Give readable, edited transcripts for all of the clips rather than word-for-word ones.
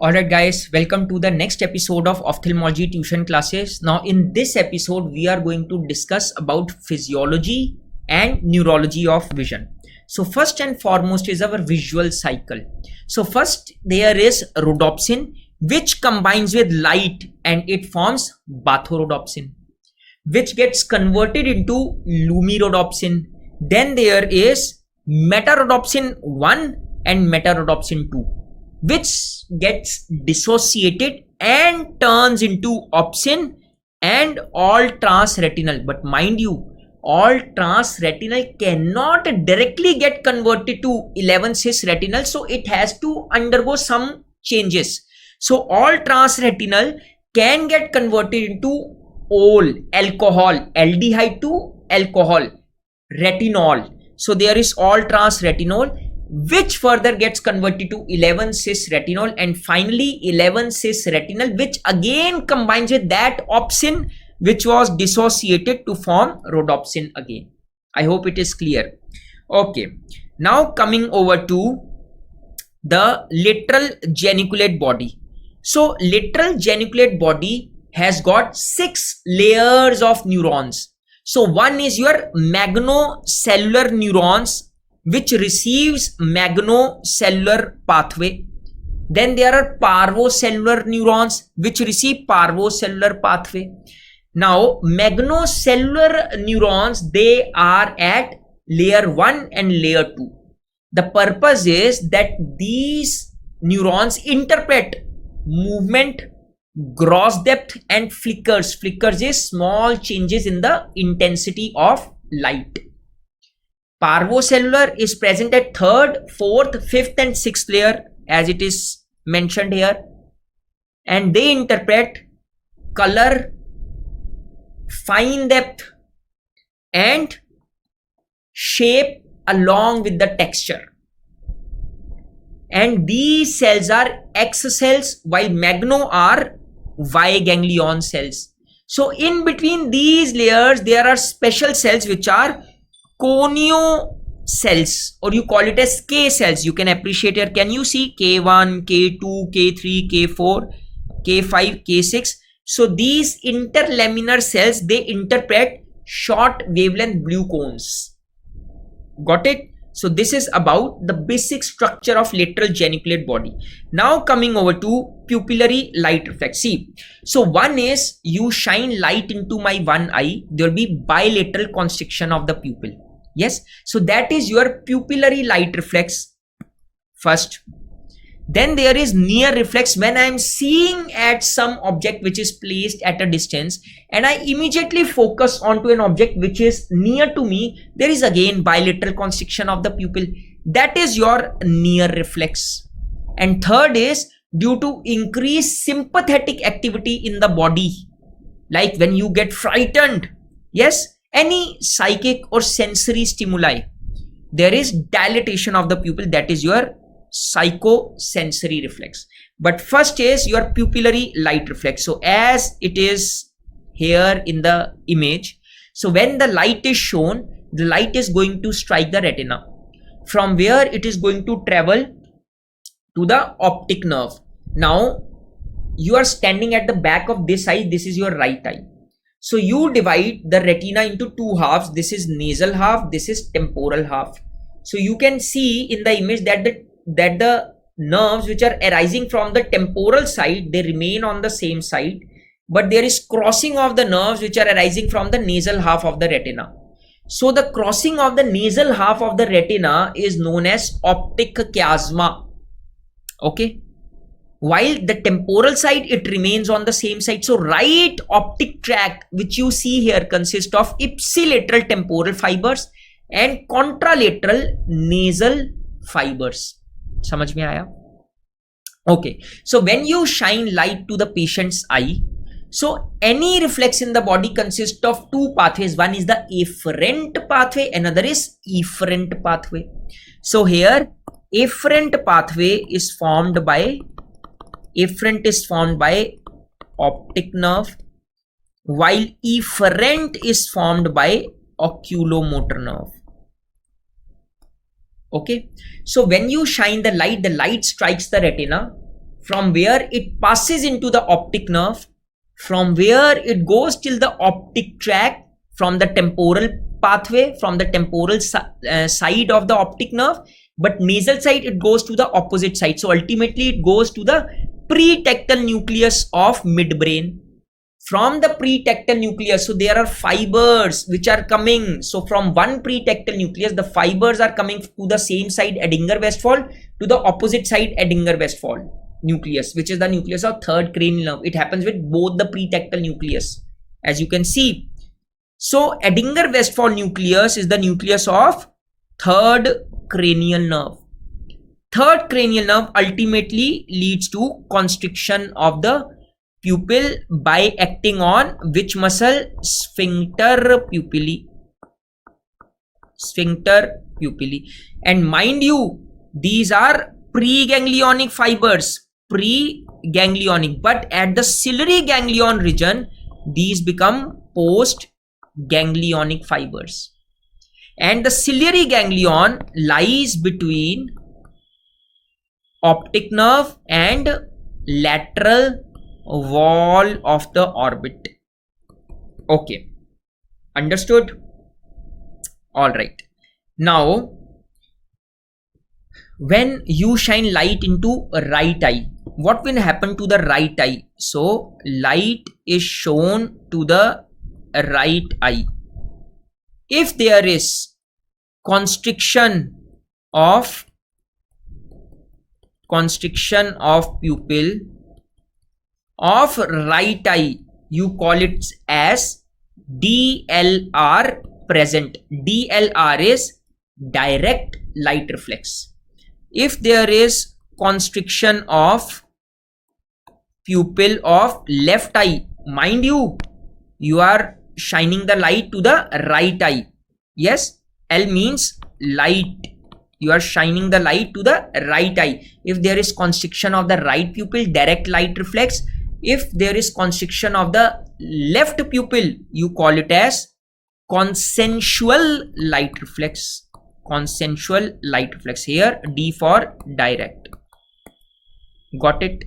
Alright guys, welcome to the next episode of Ophthalmology Tuition Classes. Now in this episode, we are going to discuss about physiology and neurology of vision. So first and foremost is our visual cycle. So first there is rhodopsin, which combines with light and it forms bathorodopsin, which gets converted into lumirodopsin. Then there is metarodopsin 1 and metarodopsin 2, which gets dissociated and turns into opsin and all transretinal. But mind you, all transretinal cannot directly get converted to 11 cis retinal, so it has to undergo some changes. So all transretinal can get converted into OL, alcohol, aldehyde to alcohol, retinol. So there is all transretinol, which further gets converted to 11 cis retinol, and finally 11 cis retinal, which again combines with that opsin which was dissociated to form rhodopsin again. I hope it is clear. Okay, now coming over to the lateral geniculate body. So lateral geniculate body has got 6 layers of neurons. So one is your magnocellular neurons, which receives magnocellular pathway. Then there are parvocellular neurons which receive parvocellular pathway. Now magnocellular neurons, they are at layer 1 and layer 2. The purpose is that these neurons interpret movement, gross depth and flickers. Flickers is small changes in the intensity of light. Parvocellular is present at 3rd, 4th, 5th and 6th layer, as it is mentioned here, and they interpret color, fine depth and shape along with the texture. And these cells are X cells, while magno are Y ganglion cells. So in between these layers there are special cells which are conio cells, or you call it as K cells. You can appreciate here. Can you see K1, K2, K3, K4, K5, K6? So these interlaminar cells, they interpret short wavelength blue cones. Got it? So this is about the basic structure of lateral geniculate body. Now coming over to pupillary light reflex. See, so one is you shine light into my one eye, there will be bilateral constriction of the pupil. Yes, so that is your pupillary light reflex first. Then there is near reflex, when I am seeing at some object which is placed at a distance and I immediately focus onto an object which is near to me, there is again bilateral constriction of the pupil. That is your near reflex. And third is due to increased sympathetic activity in the body, like when you get frightened, yes, any psychic or sensory stimuli, there is dilatation of the pupil. That is your psychosensory reflex. But first is your pupillary light reflex. So as it is here in the image, so when the light is shown, the light is going to strike the retina, from where it is going to travel to the optic nerve. Now you are standing at the back of this eye, this is your right eye. So you divide the retina into two halves. This is nasal half, this is temporal half. So you can see in the image that the nerves which are arising from the temporal side, they remain on the same side, but there is crossing of the nerves which are arising from the nasal half of the retina. So the crossing of the nasal half of the retina is known as optic chiasma. Okay, while the temporal side, it remains on the same side. So right optic tract which you see here consists of ipsilateral temporal fibers and contralateral nasal fibers. समझ में आया? Okay, so when you shine light to the patient's eye, so any reflex in the body consists of two pathways. One is the afferent pathway, another is efferent pathway. So here afferent pathway is formed by optic nerve, while efferent is formed by oculomotor nerve. Okay, so when you shine the light strikes the retina, from where it passes into the optic nerve, from where it goes till the optic tract, from the temporal pathway, from the temporal side of the optic nerve, but nasal side it goes to the opposite side. So ultimately it goes to the pretectal nucleus of midbrain. From the pretectal nucleus, so there are fibers which are coming. So from one pretectal nucleus, the fibers are coming to the same side Edinger-Westphal, to the opposite side Edinger-Westphal nucleus, which is the nucleus of third cranial nerve. It happens with both the pretectal nucleus, as you can see. So Edinger-Westphal nucleus is the nucleus of third cranial nerve. Third cranial nerve ultimately leads to constriction of the pupil by acting on which muscle? Sphincter pupillae. Sphincter pupillae. And mind you, these are preganglionic fibers. Preganglionic. But at the ciliary ganglion region, these become postganglionic fibers. And the ciliary ganglion lies between optic nerve and lateral wall of the orbit. Okay, understood? All right. Now, when you shine light into a right eye, what will happen to the right eye? So light is shown to the right eye. If there is constriction of pupil of right eye, you call it as DLR present. DLR is direct light reflex. If there is constriction of pupil of left eye, mind you, you are shining the light to the right eye. Yes, L means light. You are shining the light to the right eye. If there is constriction of the right pupil, direct light reflex. If there is constriction of the left pupil, you call it as consensual light reflex. Consensual light reflex. Here D for direct. Got it?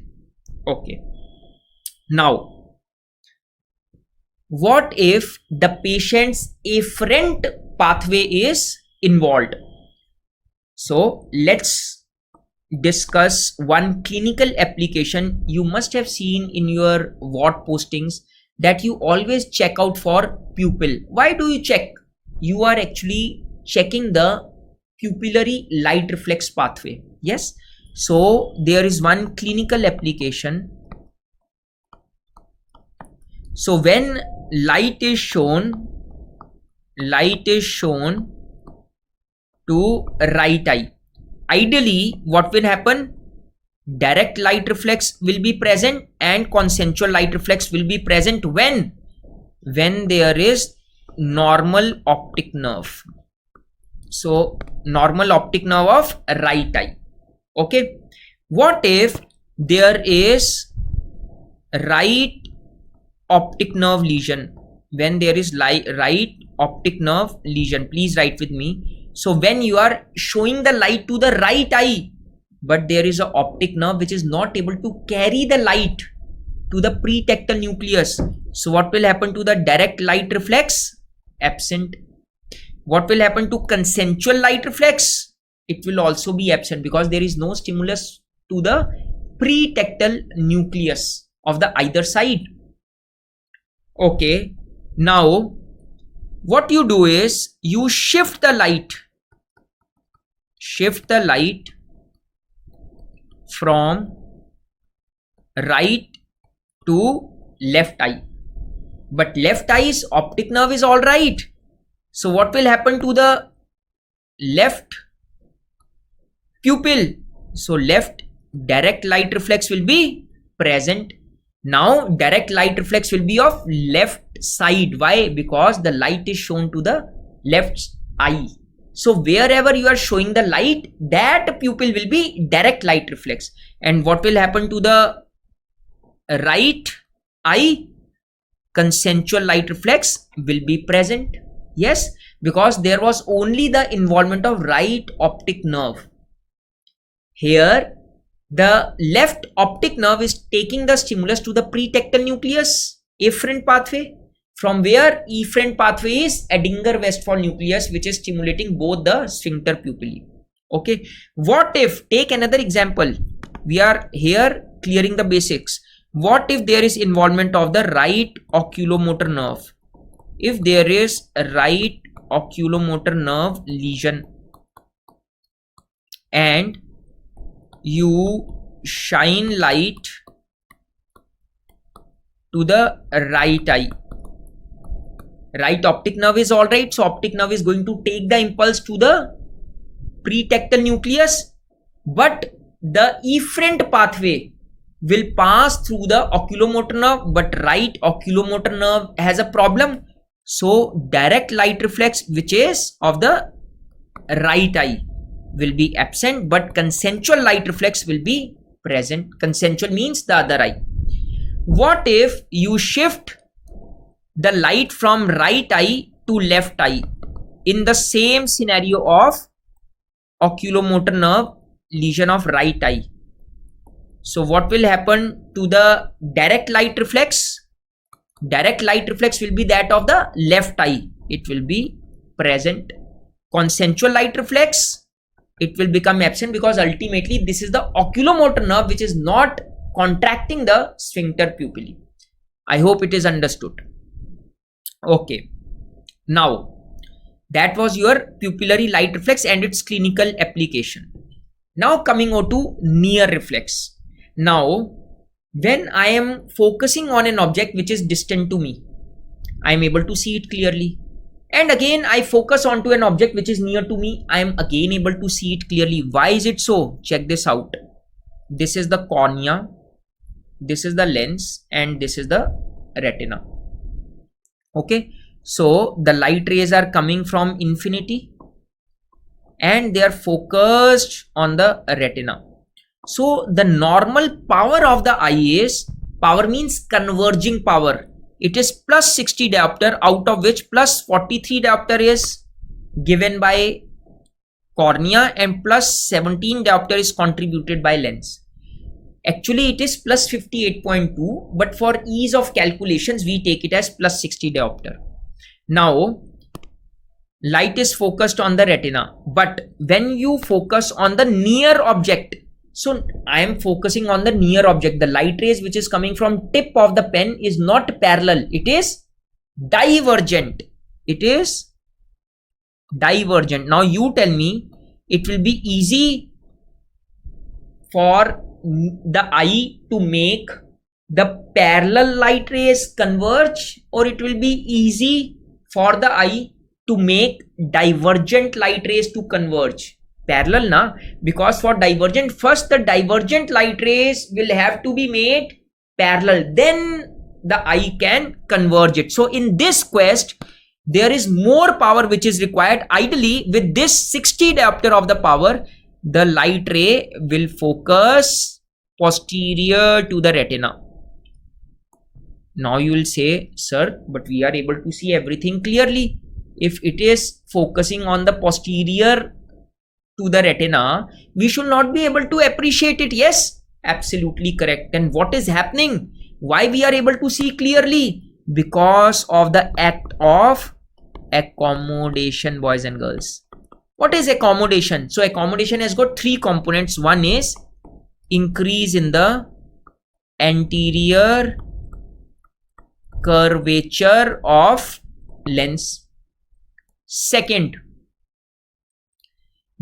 Okay. Now, what if the patient's afferent pathway is involved? So let's discuss one clinical application. You must have seen in your ward postings that you always check out for pupil. Why do you check? You are actually checking the pupillary light reflex pathway. Yes. So there is one clinical application. So when light is shown to right eye, ideally what will happen? Direct light reflex will be present and consensual light reflex will be present when there is normal optic nerve. So normal optic nerve of right eye. Okay. What if there is right optic nerve lesion? When there is right optic nerve lesion, please write with me. So when you are showing the light to the right eye, but there is an optic nerve which is not able to carry the light to the pretectal nucleus. So what will happen to the direct light reflex? Absent. What will happen to consensual light reflex? It will also be absent because there is no stimulus to the pretectal nucleus of the either side. Okay. Now, what you do is you shift the light from right to left eye, but left eye's optic nerve is all right. So what will happen to the left pupil? So left direct light reflex will be present. Now direct light reflex will be of left side. Why? Because the light is shown to the left eye. So wherever you are showing the light, that pupil will be direct light reflex. And what will happen to the right eye? Consensual light reflex will be present. Yes, because there was only the involvement of right optic nerve. Here The left optic nerve is taking the stimulus to the pretectal nucleus, afferent pathway, from where efferent pathway is Edinger-Westphal nucleus, which is stimulating both the sphincter pupillae. Okay, what if, take another example, we are here clearing the basics. What if there is involvement of the right oculomotor nerve? If there is a right oculomotor nerve lesion and you shine light to the right eye, right optic nerve is all right, so optic nerve is going to take the impulse to the pretectal nucleus, but the efferent pathway will pass through the oculomotor nerve, but right oculomotor nerve has a problem. So direct light reflex, which is of the right eye, will be absent, but consensual light reflex will be present. Consensual means the other eye. What if you shift the light from right eye to left eye in the same scenario of oculomotor nerve lesion of right eye? So what will happen to the direct light reflex? Direct light reflex will be that of the left eye. It will be present. Consensual light reflex, it will become absent, because ultimately this is the oculomotor nerve which is not contracting the sphincter pupillae. I hope it is understood. Okay. Now, that was your pupillary light reflex and its clinical application. Now coming on to near reflex. Now, when I am focusing on an object which is distant to me, I am able to see it clearly. And again, I focus onto an object which is near to me, I am again able to see it clearly. Why is it so? Check this out. This is the cornea, this is the lens, and this is the retina. Okay, so the light rays are coming from infinity and they are focused on the retina. So the normal power of the eye is, power means converging power. It is plus 60 diopter, out of which plus 43 diopter is given by cornea and plus 17 diopter is contributed by lens. Actually it is plus 58.2, but for ease of calculations we take it as plus 60 diopter. Now light is focused on the retina, but when you focus on the near object, so I am focusing on the near object, the light rays which is coming from tip of the pen is not parallel, it is divergent. It is divergent. Now you tell me, it will be easy for the eye to make the parallel light rays converge, or it will be easy for the eye to make divergent light rays to converge? Parallel na, because for divergent, first the divergent light rays will have to be made parallel, then the eye can converge it. So in this quest there is more power which is required. Ideally with this 60 diopter of the power, the light ray will focus posterior to the retina. Now you will say, sir, but we are able to see everything clearly. If it is focusing on the posterior to the retina, we should not be able to appreciate it. Yes, absolutely correct. Then what is happening? Why we are able to see clearly? Because of the act of accommodation, boys and girls. What is accommodation? So accommodation has got three components. One is increase in the anterior curvature of lens. Second,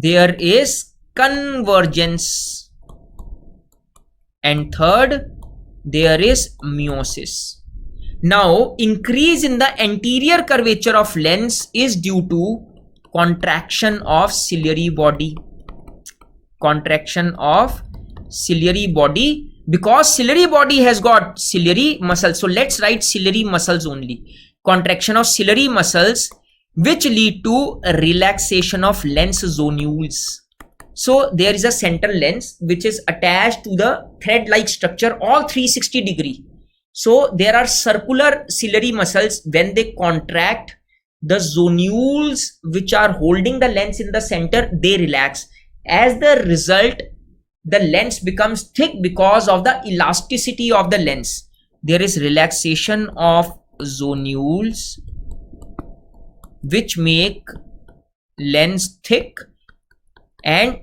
there is convergence, and third, there is meiosis. Now increase in the anterior curvature of lens is due to contraction of ciliary body. Contraction of ciliary body, because ciliary body has got ciliary muscles. So let's write ciliary muscles only. Contraction of ciliary muscles, which lead to relaxation of lens zonules. So there is a central lens which is attached to the thread-like structure all 360 degree. So there are circular ciliary muscles. When they contract, the zonules which are holding the lens in the center, they relax. As the result, the lens becomes thick because of the elasticity of the lens. There is relaxation of zonules which make lens thick, and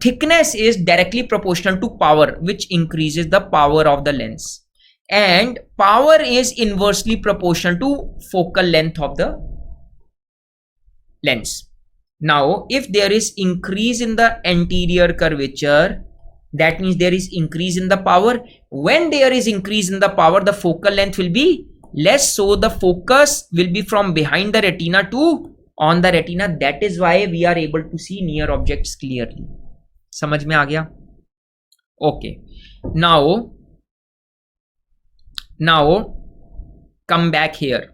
thickness is directly proportional to power, which increases the power of the lens, and power is inversely proportional to focal length of the lens. Now if there is increase in the anterior curvature, that means there is increase in the power. When there is increase in the power, the focal length will be less, so the focus will be from behind the retina to on the retina. That is why we are able to see near objects clearly. समझ में आ गया? Okay. Now come back here.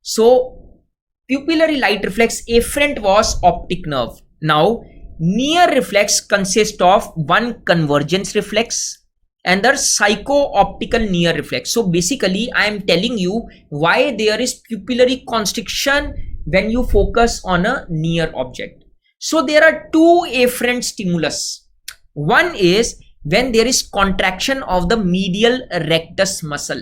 So pupillary light reflex afferent was optic nerve. Now near reflex consists of one convergence reflex and the psycho-optical near reflex. So basically I am telling you why there is pupillary constriction when you focus on a near object. So there are two afferent stimulus. One is when there is contraction of the medial rectus muscle.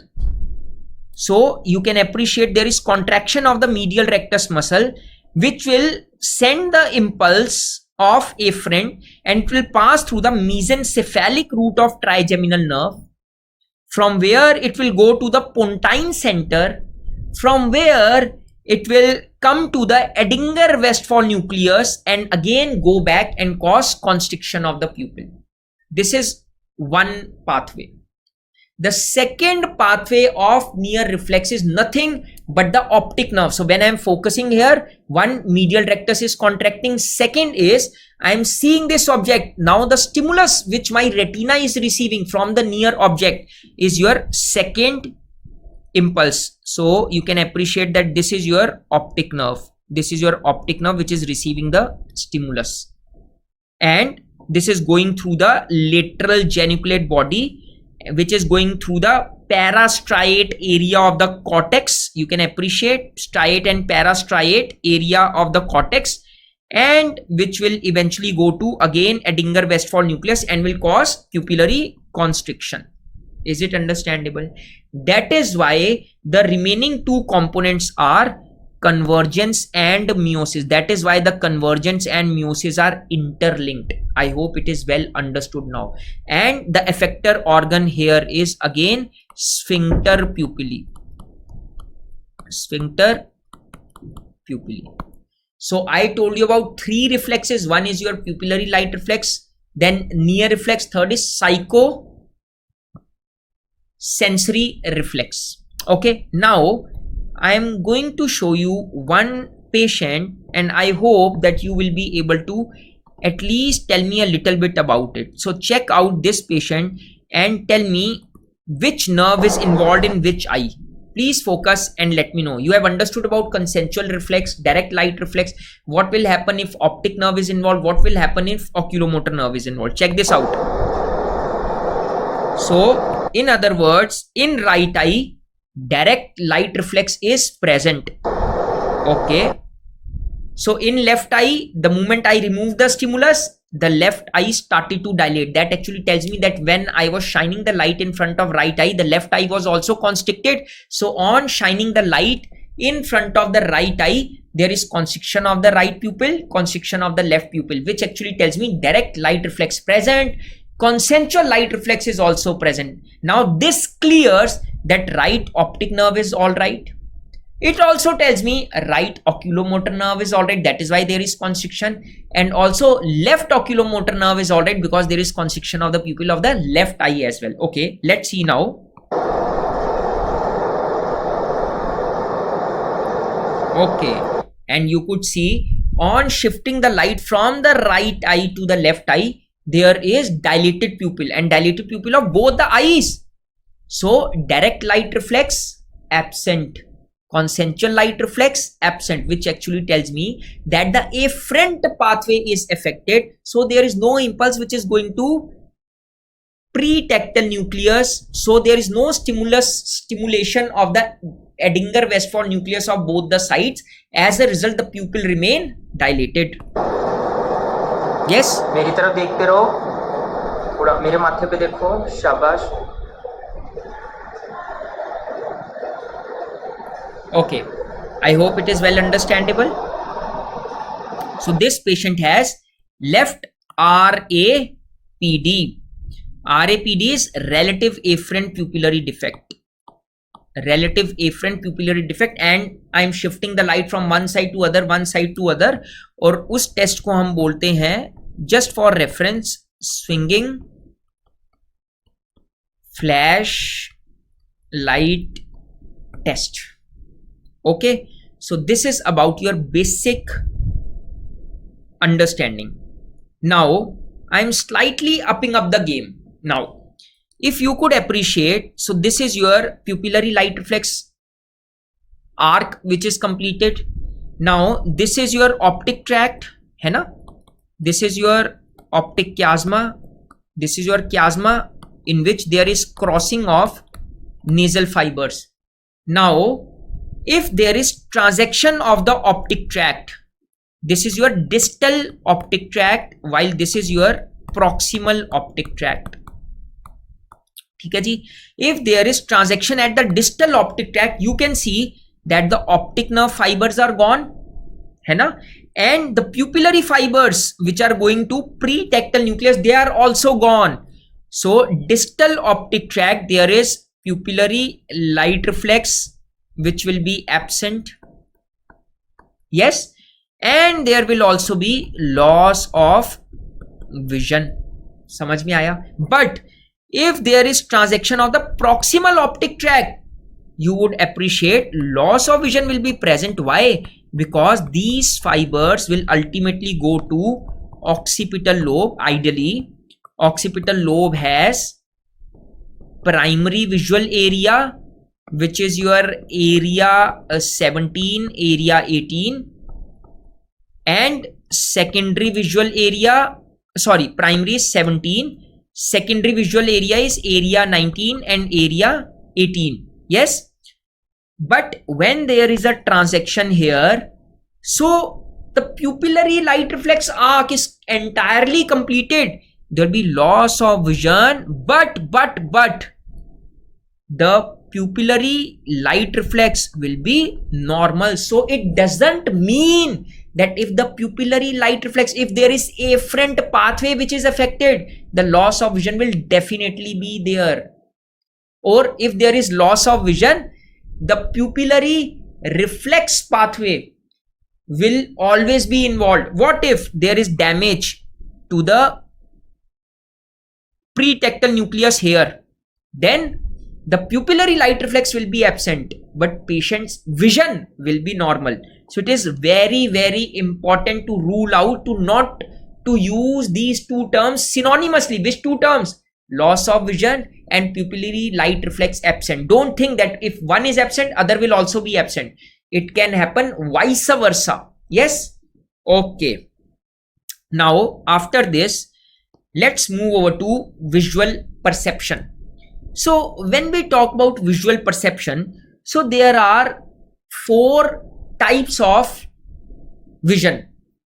So you can appreciate there is contraction of the medial rectus muscle, which will send the impulse of afferent and it will pass through the mesencephalic root of trigeminal nerve, from where it will go to the pontine center, from where it will come to the Edinger-Westphal nucleus and again go back and cause constriction of the pupil. This is one pathway. The second pathway of near reflex is nothing but the optic nerve. So when I am focusing here, one, medial rectus is contracting. Second is I am seeing this object. Now the stimulus which my retina is receiving from the near object is your second impulse. So you can appreciate that this is your optic nerve. This is your optic nerve which is receiving the stimulus, and this is going through the lateral geniculate body, which is going through the parastriate area of the cortex. You can appreciate striate and parastriate area of the cortex, and which will eventually go to again Edinger-Westphal nucleus and will cause pupillary constriction. Is it understandable? That is why the remaining two components are convergence and meiosis. That is why the convergence and meiosis are interlinked. I hope it is well understood now. And the effector organ here is again sphincter pupillae. Sphincter pupillae. So I told you about three reflexes. One is your pupillary light reflex, then near reflex, third is psycho-sensory reflex. Okay, now I am going to show you one patient and I hope that you will be able to at least tell me a little bit about it. So check out this patient and tell me which nerve is involved in which eye. Please focus and let me know. You have understood about consensual reflex, direct light reflex. What will happen if optic nerve is involved? What will happen if oculomotor nerve is involved? Check this out. So in other words, in right eye, direct light reflex is present. Okay. So in left eye, the moment I remove the stimulus, the left eye started to dilate. That actually tells me that when I was shining the light in front of right eye, the left eye was also constricted. So on shining the light in front of the right eye, there is constriction of the right pupil, constriction of the left pupil, which actually tells me direct light reflex present. Consensual light reflex is also present. Now this clears that right optic nerve is all right. It also tells me right oculomotor nerve is all right. That is why there is constriction, and also left oculomotor nerve is all right because there is constriction of the pupil of the left eye as well. Okay, let's see now. Okay, and you could see on shifting the light from the right eye to the left eye, there is dilated pupil and dilated pupil of both the eyes. So direct light reflex absent, consensual light reflex absent, which actually tells me that the afferent pathway is affected. So there is no impulse which is going to pretectal nucleus. So there is no stimulation of the Edinger-Westphal nucleus of both the sides. As a result, the pupil remain dilated. Yes, मेरी तरफ देखते रहो. थोड़ा मेरे माथे पे देखो, शाबाश। Okay, I hope it is well understandable. So this patient has left RAPD. RAPD is relative afferent pupillary defect. Relative afferent pupillary defect, and I am shifting the light from one side to other, one side to other. और उस test को हम बोलते हैं, just for reference, swinging flash light test. Okay, so this is about your basic understanding. Now I am slightly upping up the game. Now if you could appreciate, so this is your pupillary light reflex arc which is completed. Now this is your optic tract, है ना? This is your optic chiasma. This is your chiasma in which there is crossing of nasal fibers. Now if there is transection of the optic tract, this is your distal optic tract while this is your proximal optic tract. ठीक है जी? If there is transection at the distal optic tract, you can see that the optic nerve fibers are gone, है ना? And the pupillary fibers which are going to pretectal nucleus, they are also gone. So distal optic tract, there is pupillary light reflex which will be absent, yes, and there will also be loss of vision. समझ में आया? But if there is transection of the proximal optic tract, you would appreciate loss of vision will be present. Why? Because these fibers will ultimately go to occipital lobe. Ideally occipital lobe has primary visual area, which is your area 17, area 18, and secondary visual area, sorry, primary is 17, secondary visual area is area 19 and area 18, yes. But when there is a transection here, so the pupillary light reflex arc is entirely completed. There will be loss of vision, but the pupillary light reflex will be normal. So it doesn't mean that if the pupillary light reflex, if there is afferent pathway which is affected, the loss of vision will definitely be there. Or if there is loss of vision, the pupillary reflex pathway will always be involved. What if there is damage to the pretectal nucleus here? Then the pupillary light reflex will be absent, but patient's vision will be normal. So it is very, very important to rule out, to not to use these two terms synonymously. Which two terms? Loss of vision and pupillary light reflex absent. Don't think that if one is absent, other will also be absent. It can happen vice versa. Yes? Okay. Now, after this, let's move over to visual perception. So when we talk about visual perception, so there are 4 types of vision.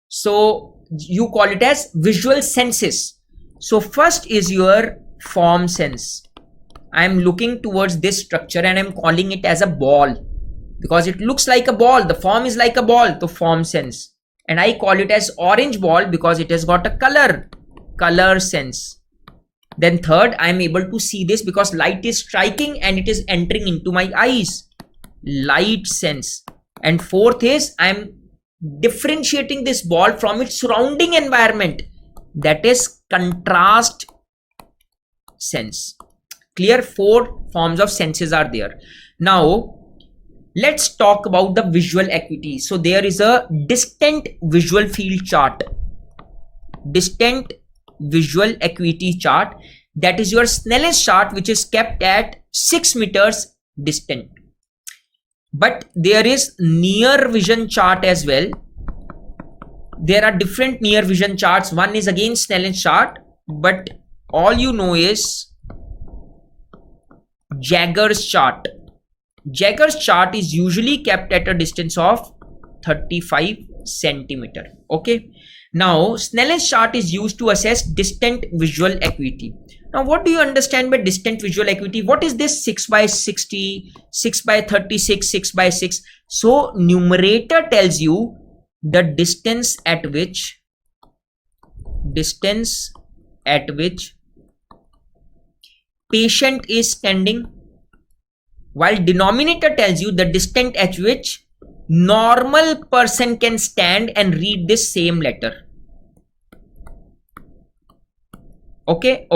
So you call it as visual senses. So first is your form sense. I am looking towards this structure and I am calling it as a ball because it looks like a ball. The form is like a ball, the form sense. And I call it as orange ball because it has got a color sense. Then third, I am able to see this because light is striking and it is entering into my eyes. Light sense. And fourth is I am differentiating this ball from its surrounding environment. That is contrast sense. Clear? 4 forms of senses are there. Now, let's talk about the visual acuity. So there is a distant visual field chart. Distant visual acuity chart, that is your Snellen's chart, which is kept at 6 meters distant. But there is near vision chart as well. There are different near vision charts. One is again Snellen's chart, but all you know is Jaggers chart. Jaggers chart is usually kept at a distance of 35 centimeter. Okay. Now, Snellen's chart is used to assess distant visual acuity. Now, what do you understand by distant visual acuity? What is this 6 by 60, 6 by 36, 6 by 6? So, numerator tells you the distance at which patient is standing, while denominator tells you the distance at which normal person can stand and read this same letter. Okay.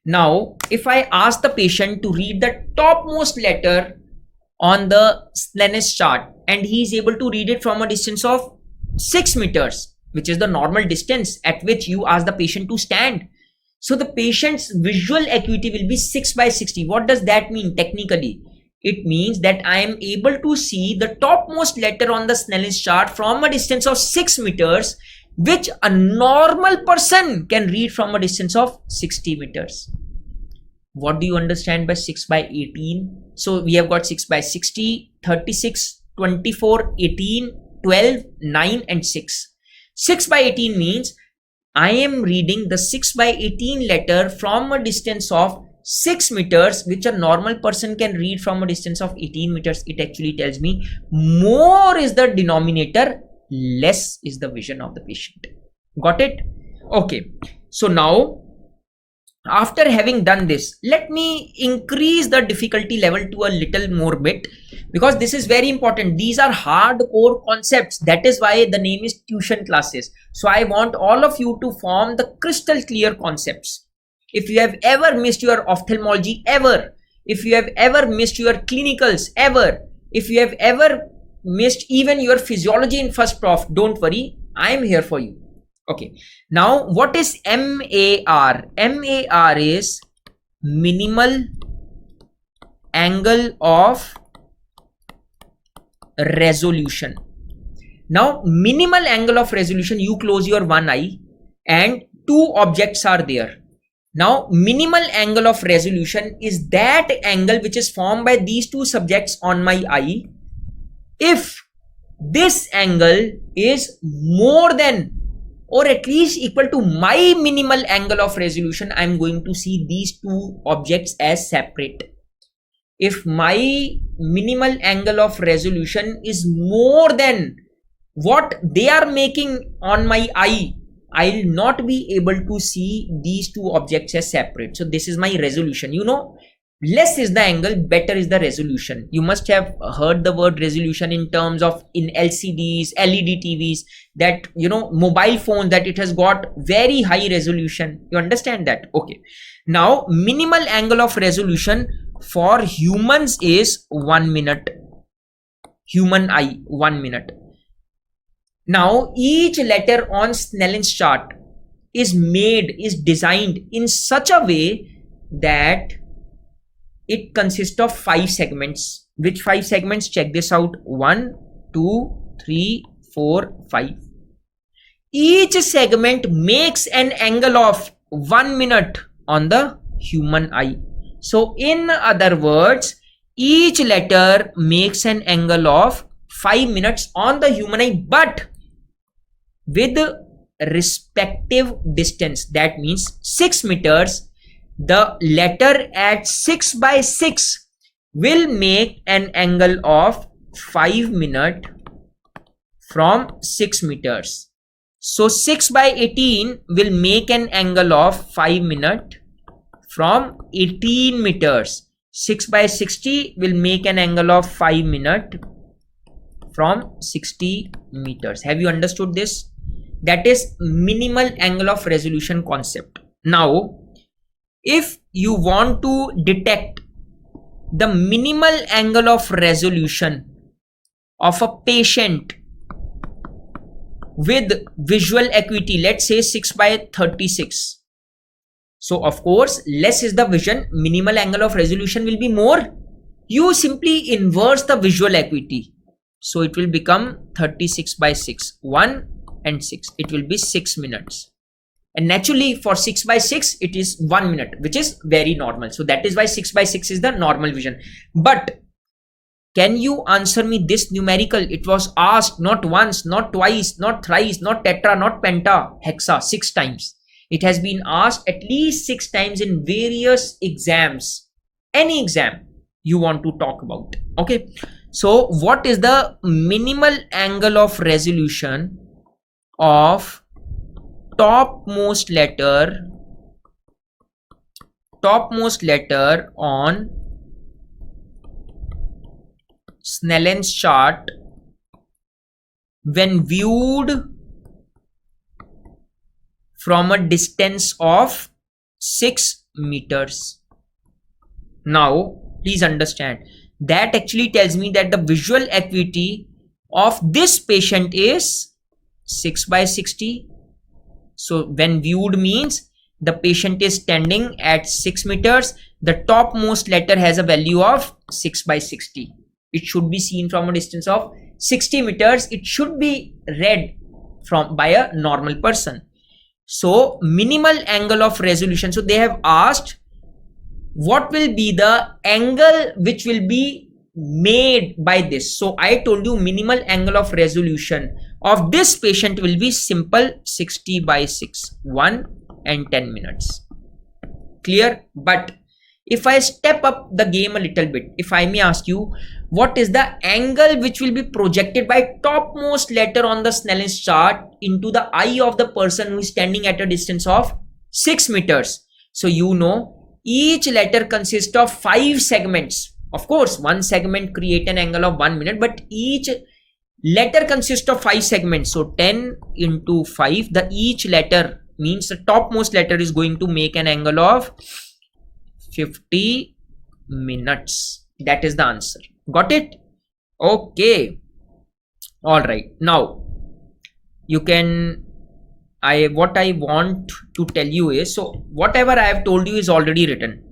Now, if I ask the patient to read the topmost letter on the Snellen's chart and he is able to read it from a distance of 6 meters, which is the normal distance at which you ask the patient to stand. So the patient's visual acuity will be 6 by 60. What does that mean technically? It means that I am able to see the topmost letter on the Snellen's chart from a distance of 6 meters, which a normal person can read from a distance of 60 meters. What do you understand by 6 by 18? So we have got 6 by 60, 36, 24, 18, 12, 9 and 6. 6 by 18 means I am reading the 6 by 18 letter from a distance of 6 meters, which a normal person can read from a distance of 18 meters. It actually tells me more is the denominator, less is the vision of the patient. Got it? Okay. So now, after having done this, let me increase the difficulty level to a little more bit, because this is very important. These are hardcore concepts. That is why the name is tuition classes. So I want all of you to form the crystal clear concepts. If you have ever missed your ophthalmology ever, if you have ever missed your clinicals ever, if you have ever missed even your physiology in first prof, don't worry, I am here for you. Okay. Now, what is MAR? MAR is minimal angle of resolution. Now, minimal angle of resolution, you close your one eye and two objects are there. Now, minimal angle of resolution is that angle which is formed by these two subjects on my eye. If this angle is more than or at least equal to my minimal angle of resolution, I am going to see these two objects as separate. If my minimal angle of resolution is more than what they are making on my eye, I will not be able to see these two objects as separate. So this is my resolution. You know, less is the angle, better is the resolution. You must have heard the word resolution in terms of in LCDs, LED TVs, that, you know, mobile phone, that it has got very high resolution. You understand that? Okay. Now, minimal angle of resolution for humans is 1 minute. Human eye, 1 minute. Now, each letter on Snellen's chart is designed in such a way that it consists of 5 segments. Which 5 segments? Check this out. 1, 2, 3, 4, 5. Each segment makes an angle of 1 minute on the human eye. So in other words, each letter makes an angle of 5 minutes on the human eye, but with respective distance. That means 6 meters. The letter at 6 by 6 will make an angle of 5 minutes from 6 meters. So 6 by 18 will make an angle of 5 minutes from 18 meters. 6 by 60 will make an angle of 5 minutes from 60 meters. Have you understood this? That is minimal angle of resolution concept. Now, if you want to detect the minimal angle of resolution of a patient with visual acuity, let's say 6 by 36. So of course, less is the vision, minimal angle of resolution will be more. You simply inverse the visual acuity. So it will become 36 by 6, 1 and 6. It will be 6 minutes. And naturally for 6 by 6, it is 1 minute, which is very normal. So that is why 6 by 6 is the normal vision. But Can you answer me this numerical? It was asked not once, not twice, not thrice, not tetra, not penta, hexa, 6 times. It has been asked at least 6 times in various exams. Any exam you want to talk about. Okay. So what is the minimal angle of resolution of topmost letter on Snellen's chart when viewed from a distance of 6 meters? Now, please understand that actually tells me that the visual acuity of this patient is 6 by 60. So when viewed means the patient is standing at 6 meters. The topmost letter has a value of 6 by 60. It should be seen from a distance of 60 meters. It should be read by a normal person. So minimal angle of resolution. So they have asked what will be the angle which will be made by this. So I told you minimal angle of resolution of this patient will be simple 60 by 6, 1 and 10 minutes. Clear? But if I step up the game a little bit, if I may ask you, what is the angle which will be projected by topmost letter on the Snellen's chart into the eye of the person who is standing at a distance of 6 meters? So you know each letter consists of 5 segments. Of course, one segment create an angle of 1 minute, but each letter consists of 5 segments. So 10 into 5, the each letter means the topmost letter is going to make an angle of 50 minutes. That is the answer. Got it? Okay. All right. Now you can, what I want to tell you is, so whatever I have told you is already written.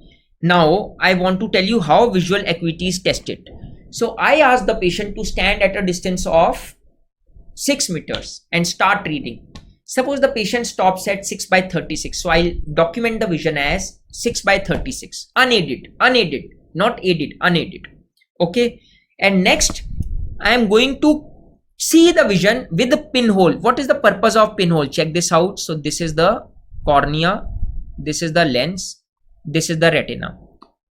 Now I want to tell you how visual acuity is tested. So I asked the patient to stand at a distance of 6 meters and start reading. Suppose the patient stops at 6 by 36. So I'll document the vision as 6 by 36. Unaided, not aided, unaided. Okay. And next I am going to see the vision with the pinhole. What is the purpose of pinhole? Check this out. So this is the cornea. This is the lens. This is the retina.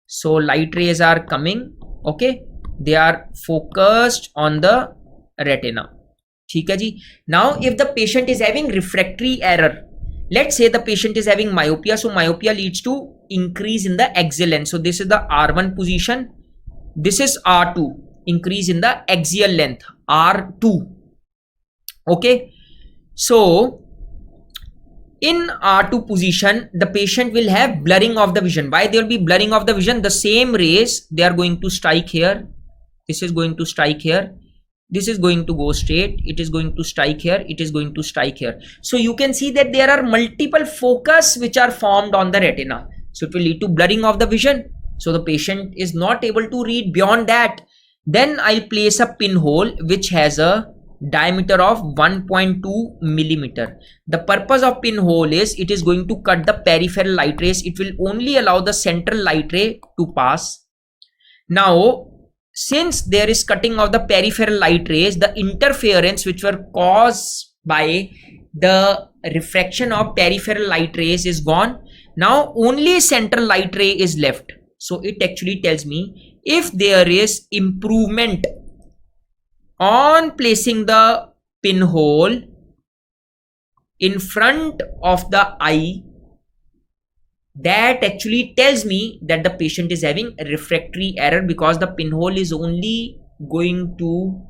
So light rays are coming. Okay. They are focused on the retina. ठीक है जी. Now if the patient is having refractory error, let's say the patient is having myopia, so myopia leads to increase in the axial length. So this is the R1 position, this is R2, increase in the axial length, R2. Okay, so in R2 position the patient will have blurring of the vision. Why there will be blurring of the vision? The same rays, they are going to strike here, this is going to strike here, this is going to go straight, it is going to strike here, it is going to strike here. So you can see that there are multiple focus which are formed on the retina. So it will lead to blurring of the vision. So the patient is not able to read beyond that. Then I'll place a pinhole which has a diameter of 1.2 millimeter. The purpose of pinhole is it is going to cut the peripheral light rays. It will only allow the central light ray to pass. Now since there is cutting of the peripheral light rays, the interference which were caused by the refraction of peripheral light rays is gone. Now only central light ray is left. So it actually tells me if there is improvement on placing the pinhole in front of the eye, that actually tells me that the patient is having a refractory error, because the pinhole is only going to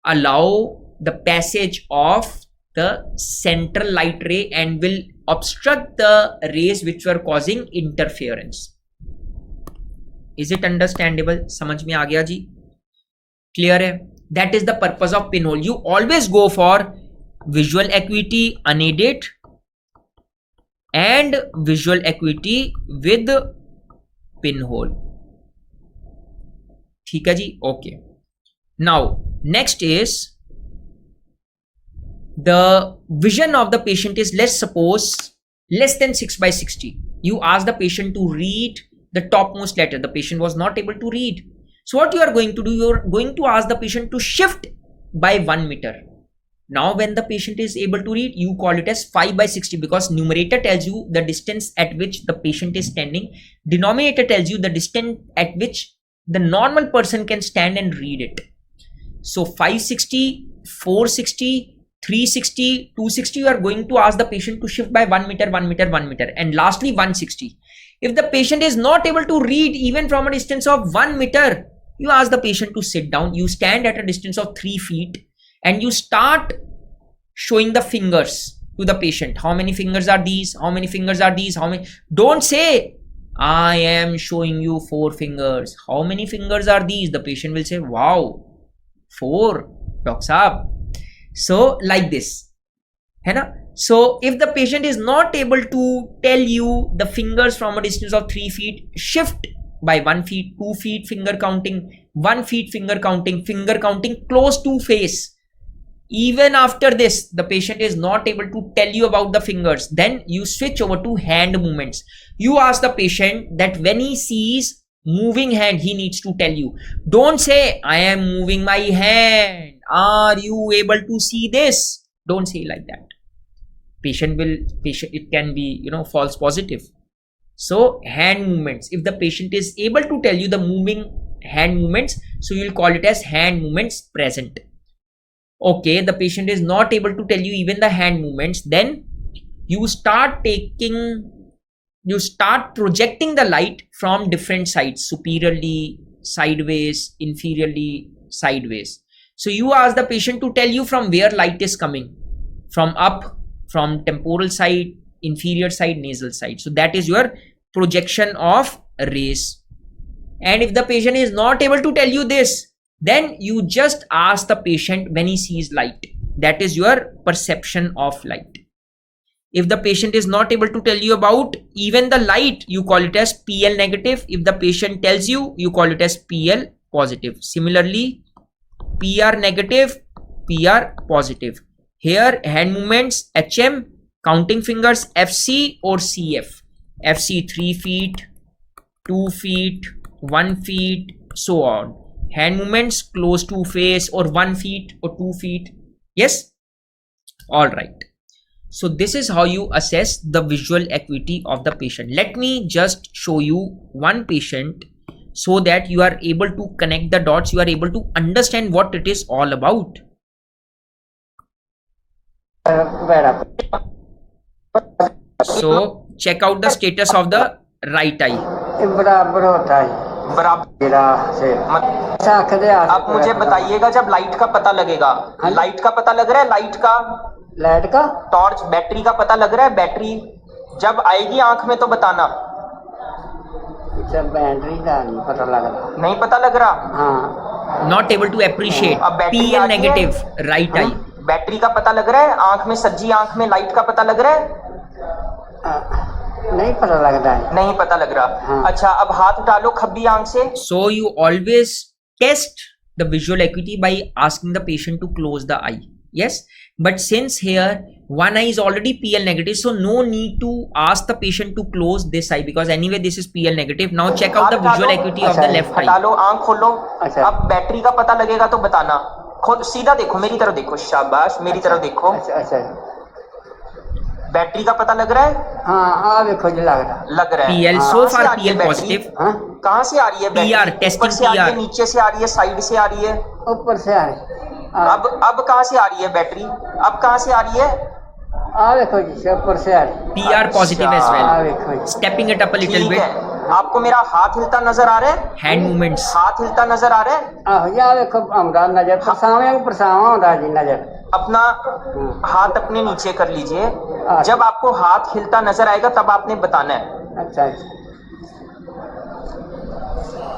allow the passage of the central light ray and will obstruct the rays which were causing interference. Is it understandable? समझ में आ गया जी? Clear है? That is the purpose of pinhole. You always go for visual acuity unaided and visual acuity with pinhole. ठीक है जी? Okay. Now next is the vision of the patient is, let's suppose, less than 6 by 60. You ask the patient to read the topmost letter. The patient was not able to read. So what you are going to do, you are going to ask the patient to shift by 1 meter. Now when the patient is able to read, you call it as 5 by 60 because numerator tells you the distance at which the patient is standing. Denominator tells you the distance at which the normal person can stand and read it. So 560, 460, 360, 260, you are going to ask the patient to shift by 1 meter, 1 meter, 1 meter, and lastly 160. If the patient is not able to read even from a distance of 1 meter, you ask the patient to sit down. You stand at a distance of 3 feet and you start showing the fingers to the patient. How many fingers are these? How many fingers are these? How many? Don't say, I am showing you 4 fingers. How many fingers are these? The patient will say, wow, 4, Dr. Saab. So like this. So if the patient is not able to tell you the fingers from a distance of 3 feet, shift by 1 feet, 2 feet, finger counting, 1 feet, finger counting close to face. Even after this, the patient is not able to tell you about the fingers. Then you switch over to hand movements. You ask the patient that when he sees moving hand, he needs to tell you. Don't say, I am moving my hand. Are you able to see this? Don't say like that. It can be, false positive. So hand movements. If the patient is able to tell you the moving hand movements, so you'll call it as hand movements present. Okay, the patient is not able to tell you even the hand movements, then you start projecting the light from different sides, superiorly, sideways, inferiorly, sideways. So you ask the patient to tell you from where light is coming, from up, from temporal side, inferior side, nasal side. So that is your projection of rays. And if the patient is not able to tell you this, then you just ask the patient when he sees light. That is your perception of light. If the patient is not able to tell you about even the light, you call it as PL negative. If the patient tells you, you call it as PL positive. Similarly, PR negative, PR positive. Here, hand movements, HM, counting fingers, FC or CF. FC 3 feet, 2 feet, 1 feet, so on. Hand movements close to face or 1 feet or 2 feet. Yes? All right. So this is how you assess the visual acuity of the patient. Let me just show you one patient so that you are able to connect the dots. You are able to understand what it is all about. So check out the status of the right eye. आप मुझे बताइएगा जब light का पता लगेगा. Light का पता लग रहा है. लाइट का टॉर्च बैटरी का पता लग रहा है. बैटरी जब आएगी आंख में तो बताना. बैटरी का नहीं पता लग रहा. नहीं पता लग रहा. हाँ. Not able to appreciate. PL negative right eye. Battery का पता लग रहा है. आंख में सज्जी आंख में लाइट का पता लग रहा है. नहीं पता लग रहा है. नहीं पता लग रहा. हाँ. अच्छा, अब हाथ डालो खब्बी आंख से. So you always test the visual acuity by asking the patient to close the eye. Yes, but since here one eye is already PL negative, so no need to ask the patient to close this eye because anyway this is PL negative. Now check out the visual acuity of the left eye. डालो, आंख खोलो. अब battery का पता लगेगा तो बताना. खुद सीधा देखो, मेरी तरफ देखो. शाबाश, मेरी तरफ देखो. बैटरी का पता लग रहा है. हाँ, देखो जी लग रहा है. PL so far PL positive. कहाँ से आ रही है बैटरी? PR testing PR. नीचे से आ रही है, साइड से आ रही है, ऊपर से आ रही है. अब कहाँ से आ रही है बैटरी? अब कहाँ से आ रही है? देखो जी ऊपर से आ रही है. PR positive as well. Stepping it up a little bit. आपको मेरा हाथ हिलता नजर आ रहा है? Hand movements. हाथ हिलता नजर आ रहा है? या देखो हमरा नजर परसावा हो रहा जी नजर. अपना हाथ अपने नीचे कर लीजिए. जब आपको हाथ हिलता नजर आएगा तब आपने बताना है. अच्छा.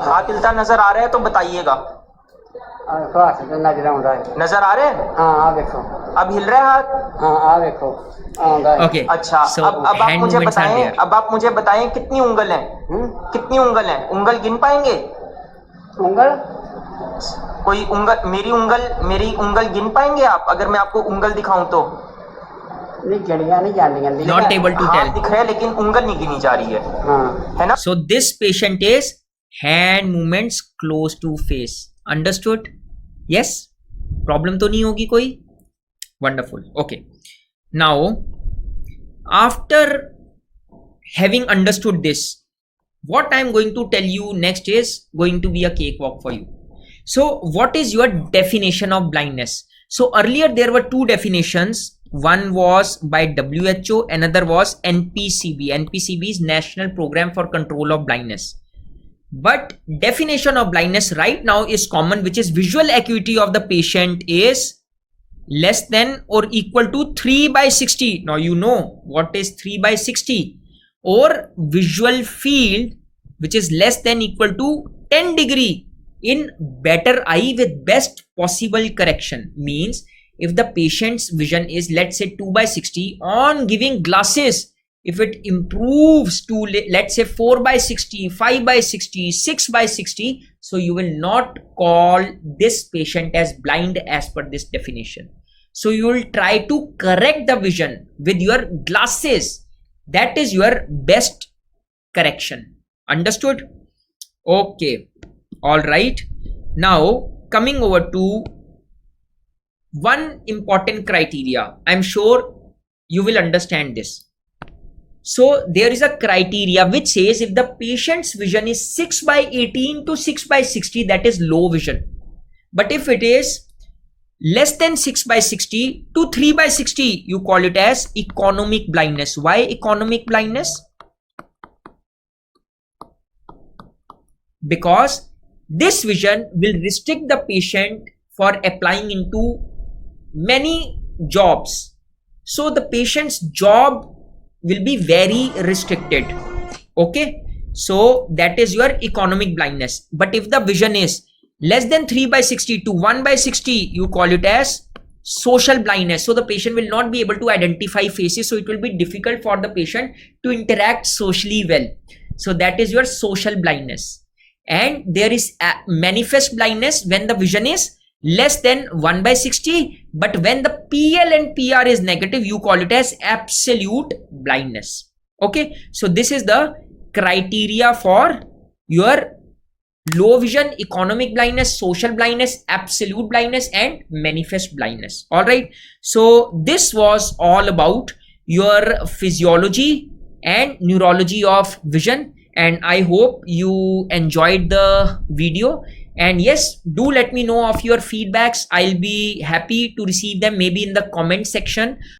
हाथ हिलता नजर आ रहा है तो बताइएगा. नजर आ रहे हैं? हाँ, देखो अब हिल रहा है हाथ. हाँ, देखो. ओके. अच्छा, अब आप मुझे बताएं कितनी उंगल है? कितनी उंगल है? उंगल गिन पाएंगे? उंगल कोई उंगल, मेरी उंगल गिन पाएंगे आप? अगर मैं आपको उंगल दिखाऊं तो? नहीं जानी. Not able to tell. दिख रहा है लेकिन उंगल नहीं गिनी जा रही है. है ना? So this patient is hand movements close to face. Understood? Yes, problem to nahi hogi koi? Wonderful. Okay, now after having understood this, what I am going to tell you next is going to be a cakewalk for you. So what is your definition of blindness? So earlier there were two definitions. One was by WHO, another was NPCB. NPCB is National Program for Control of Blindness. But definition of blindness right now is common, which is visual acuity of the patient is less than or equal to 3/60. Now you know what is 3/60, or visual field which is less than equal to 10 degree in better eye with best possible correction. Means if the patient's vision is, let's say, 2/60, on giving glasses, if it improves to, let's say, 4/60, 5/60, 6/60, so you will not call this patient as blind as per this definition. So you will try to correct the vision with your glasses. That is your best correction. Understood? Okay, all right. Now coming over to one important criteria. I'm sure you will understand this. So there is a criteria which says if the patient's vision is 6/18 to 6/60, that is low vision. But if it is less than 6/60 to 3/60, you call it as economic blindness. Why economic blindness? Because this vision will restrict the patient for applying into many jobs. So the patient's job will be very restricted. Okay, so that is your economic blindness. But if the vision is less than 3/60 to 1/60, you call it as social blindness. So the patient will not be able to identify faces, so it will be difficult for the patient to interact socially well. So that is your social blindness. And there is a manifest blindness when the vision is less than 1/60, but when the PL and PR is negative, you call it as absolute blindness. Okay, so this is the criteria for your low vision, economic blindness, social blindness, absolute blindness, and manifest blindness. All right, so this was all about your physiology and neurology of vision, and I hope you enjoyed the video. And yes, do let me know of your feedbacks. I'll be happy to receive them, maybe in the comment section.